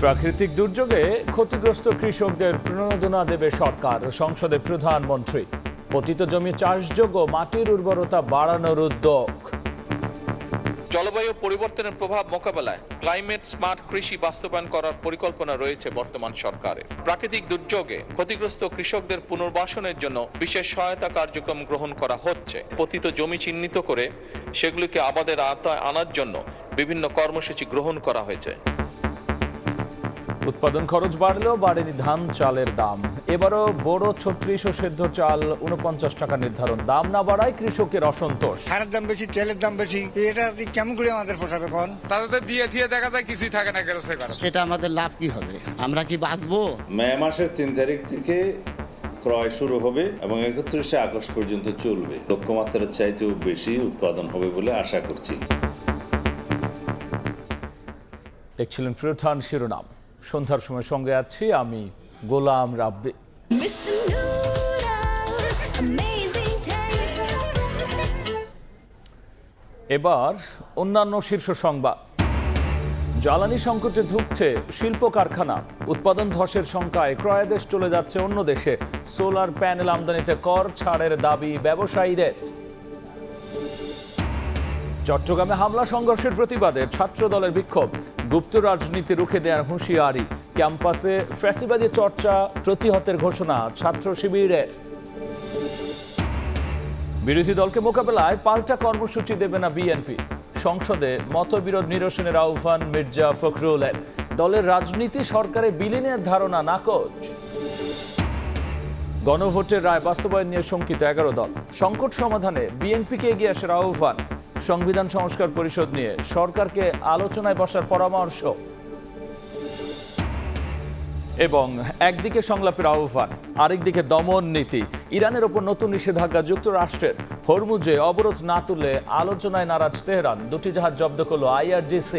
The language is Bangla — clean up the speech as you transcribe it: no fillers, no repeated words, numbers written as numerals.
প্রাকৃতিক দুর্যোগে ক্ষতিগ্রস্ত কৃষকদের প্রণোদনা দেবে সরকার, সংসদে প্রধানমন্ত্রী। পতিত জমি চাষযোগ্য, মাটির উর্বরতা বাড়ানোর উদ্যোগ। জলবায়ু পরিবর্তনের প্রভাব মোকাবেলায় ক্লাইমেট স্মার্ট কৃষি বাস্তবায়ন করার পরিকল্পনা রয়েছে বর্তমান সরকারের। প্রাকৃতিক দুর্যোগে ক্ষতিগ্রস্ত কৃষকদের পুনর্বাসনের জন্য বিশেষ সহায়তা কার্যক্রম গ্রহণ করা হচ্ছে। পতিত জমি চিহ্নিত করে সেগুলিকে আবাদের আওতায় আনার জন্য বিভিন্ন কর্মসূচি গ্রহণ করা হয়েছে। উৎপাদন খরচ বাড়লেও বাড়েনি ধান চালের দাম। এবারও বড় 36 ও সেদ্ধ চাল 49 টাকা নির্ধারণ, দাম না বাড়ায় কৃষকের অসন্তোষ। সারের দাম বেশি, তেলের দাম বেশি, এটা কেমন করে আমাদের পোষাবে? এখন তাদের দিয়ে দেখা যায় কিছুই থাকে না, কেন এটা আমাদের লাভ কি হবে? আমরা কি বাঁচবো? মে মাসের 3 তারিখ থেকে ক্রয় শুরু হবে এবং 31শে আগস্ট পর্যন্ত চলবে। লক্ষ্যমাত্রার চাইতেও বেশি উৎপাদন হবে বলে আশা করছি। দেখছিলেন প্রধান শিরোনাম। সন্ধ্যার সময় সঙ্গে আছি আমি গোলাম রাব্বি। এবার অন্যান্য শীর্ষ সংবাদ। জ্বালানি সংকটে ধুঁকছে শিল্প কারখানা, উৎপাদন ধসের শঙ্কায় ক্রয়াদেশ চলে যাচ্ছে অন্য দেশে। সোলার প্যানেল আমদানিতে কর ছাড়ের দাবি ব্যবসায়ীদের। চট্টগ্রামে হামলা সংঘর্ষের প্রতিবাদে ছাত্র দলের বিক্ষোভ, গুপ্ত রাজনীতি রুখে দেওয়ার হুঁশিয়ারি। ক্যাম্পাসে ফ্যাসিবাদী চর্চা প্রতিহতের ঘোষণা ছাত্র শিবিরের। বিরোধী দলকে মোকাবেলায় পাল্টা কর্মসূচি দেবে না বিএনপি, সংসদে মতবিরোধ নিরসনের আহ্বান মির্জা ফখরুলের। দলের রাজনীতি সরকারে বিলীনের ধারণা নাকচ। গণভোটের রায় বাস্তবায়ন নিয়ে শঙ্কিত 11 দল, সংকট সমাধানে বিএনপিকে এগিয়ে আসার আহ্বান। সংবিধান সংস্কার পরিষদ নিয়ে সরকারকে আলোচনায় বসার পরামর্শ। এবং একদিকে সংলাপের আহ্বান, আরেকদিকে দমন নীতি। ইরানের ওপর নতুন নিষেধাজ্ঞা যুক্তরাষ্ট্রের। হরমুজে অবরোধ না তুললে আলোচনায় নারাজ তেহরান। দুটি জাহাজ জব্দ করল IRGC।